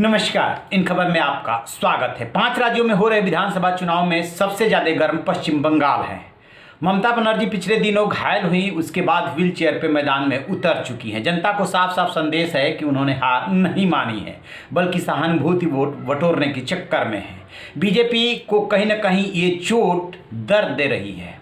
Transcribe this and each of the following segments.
नमस्कार। इन खबर में आपका स्वागत है। 5 राज्यों में हो रहे विधानसभा चुनाव में सबसे ज्यादा गर्म पश्चिम बंगाल है। ममता बनर्जी पिछले दिनों घायल हुई, उसके बाद व्हील चेयर पे मैदान में उतर चुकी हैं। जनता को साफ साफ संदेश है कि उन्होंने हार नहीं मानी है, बल्कि सहानुभूति वोट बटोरने के चक्कर में है। बीजेपी को कहीं ना कहीं ये चोट दर्द दे रही है।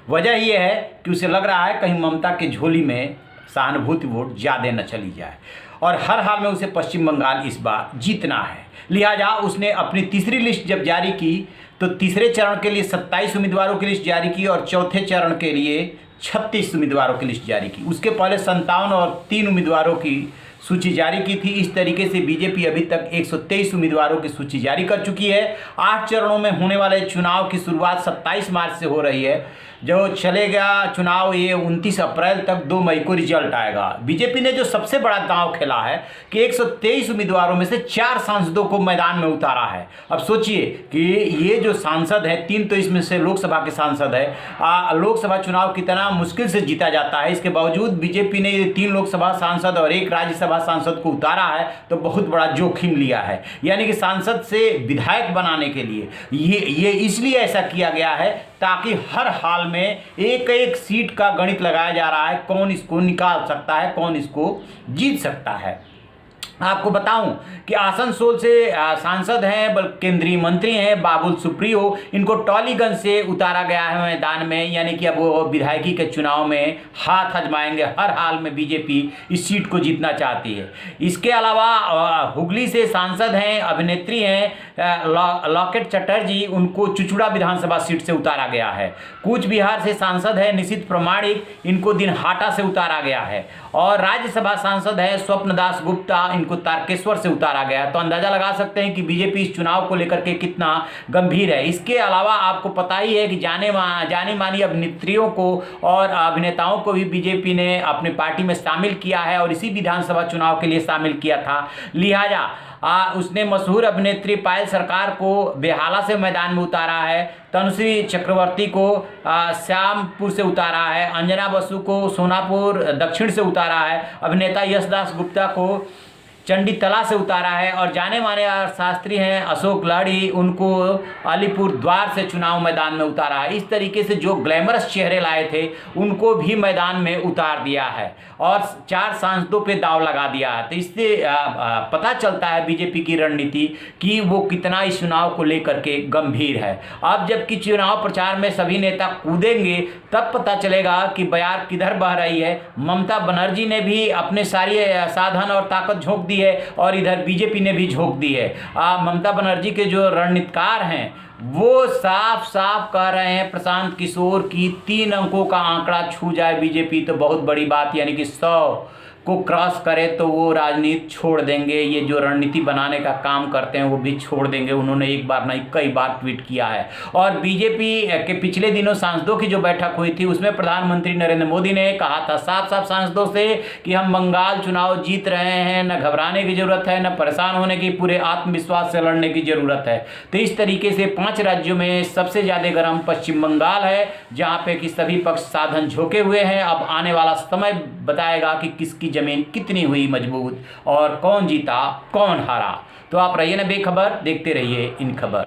वजह यह है कि उसे लग रहा है कहीं ममता के झोली में सहानुभूति वोट ज़्यादा न चली जाए, और हर हाल में उसे पश्चिम बंगाल इस बार जीतना है। लिहाजा उसने अपनी तीसरी लिस्ट जब जारी की तो तीसरे चरण के लिए 27 उम्मीदवारों की लिस्ट जारी की और चौथे चरण के लिए 36 उम्मीदवारों की लिस्ट जारी की। उसके पहले 57 और 3 उम्मीदवारों की सूची जारी की थी। इस तरीके से बीजेपी अभी तक 123 उम्मीदवारों की सूची जारी कर चुकी है। 8 चरणों में होने वाले चुनाव की शुरुआत 27 मार्च से हो रही है। जो चलेगा चुनाव ये 29 अप्रैल तक, 2 मई को रिजल्ट आएगा। बीजेपी ने जो सबसे बड़ा दांव खेला है कि 123 उम्मीदवारों में से 4 सांसदों को मैदान में उतारा है। अब सोचिए कि ये जो सांसद है, 3 तो इसमें से लोकसभा के सांसद है। लोकसभा चुनाव कितना मुश्किल से जीता जाता है, इसके बावजूद बीजेपी ने ये 3 लोकसभा सांसद और 1 राज्यसभा सांसद को उतारा है, तो बहुत बड़ा जोखिम लिया है। यानी कि सांसद से विधायक बनाने के लिए ये इसलिए ऐसा किया गया है ताकि हर हाल में एक एक सीट का गणित लगाया जा रहा है, कौन इसको निकाल सकता है, कौन इसको जीत सकता है। आपको बताऊं कि आसनसोल से सांसद हैं, केंद्रीय मंत्री हैं बाबुल सुप्रियो, इनको टॉलीगंज से उतारा गया है मैदान में। यानी कि अब वो विधायकी के चुनाव में हाथ आजमाएंगे। हर हाल में बीजेपी इस सीट को जीतना चाहती है। इसके अलावा हुगली से सांसद हैं, अभिनेत्री हैं लॉकेट चटर्जी, उनको चुचुड़ा विधानसभा सीट से उतारा गया है। कूच बिहार से सांसद है निशित प्रमाणिक, इनको दिनहाटा से उतारा गया है। और राज्यसभा सांसद है स्वप्न दास गुप्ता, इनको तारकेश्वर से उतारा गया। तो अंदाजा लगा सकते हैं कि बीजेपी इस चुनाव को लेकर के कितना गंभीर है। इसके अलावा आपको पता ही है कि जानी मानी अभिनेत्रियों को और अभिनेताओं को भी बीजेपी ने अपनी पार्टी में शामिल किया है और इसी विधानसभा चुनाव के लिए शामिल किया था। लिहाजा उसने मशहूर अभिनेत्री पायल सरकार को बेहाला से मैदान में उतारा है, तनुश्री चक्रवर्ती को श्यामपुर से उतारा है, अंजना बसु को सोनापुर दक्षिण से उतारा है, अभिनेता यशदास गुप्ता को चंडी तला से उतारा है, और जाने माने शास्त्री हैं अशोक लाड़ी, उनको अलीपुर द्वार से चुनाव मैदान में उतारा है। इस तरीके से जो ग्लैमरस चेहरे लाए थे उनको भी मैदान में उतार दिया है और 4 सांसदों पे दाव लगा दिया है। तो इससे पता चलता है बीजेपी की रणनीति कि वो कितना इस चुनाव को लेकर के गंभीर है। अब जबकि चुनाव प्रचार में सभी नेता कूदेंगे तब पता चलेगा कि बयार किधर बह रही है। ममता बनर्जी ने भी अपने सारे साधन और ताकत झोंक दी है और इधर बीजेपी ने भी झोंक दी है। ममता बनर्जी के जो रणनीतिकार हैं वो साफ साफ कह रहे हैं प्रशांत किशोर की 3 अंकों का आंकड़ा छू जाए बीजेपी तो बहुत बड़ी बात, यानी कि 100 को क्रॉस करे तो वो राजनीति छोड़ देंगे। ये जो रणनीति बनाने का काम करते हैं वो भी छोड़ देंगे। उन्होंने एक बार नहीं कई बार ट्वीट किया है। और बीजेपी के पिछले दिनों सांसदों की जो बैठक हुई थी उसमें प्रधानमंत्री नरेंद्र मोदी ने कहा था साफ साफ सांसदों से कि हम बंगाल चुनाव जीत रहे हैं, न घबराने की जरूरत है, न परेशान होने की, पूरे आत्मविश्वास से लड़ने की जरूरत है। तो इस तरीके से 5 राज्यों में सबसे ज्यादा गर्म पश्चिम बंगाल है, जहाँ पे कि सभी पक्ष साधन झोंके हुए हैं। अब आने वाला समय बताएगा कि किसकी जमीन कितनी हुई मजबूत और कौन जीता कौन हारा। तो आप रहिए ना बेखबर, देखते रहिए इन खबर।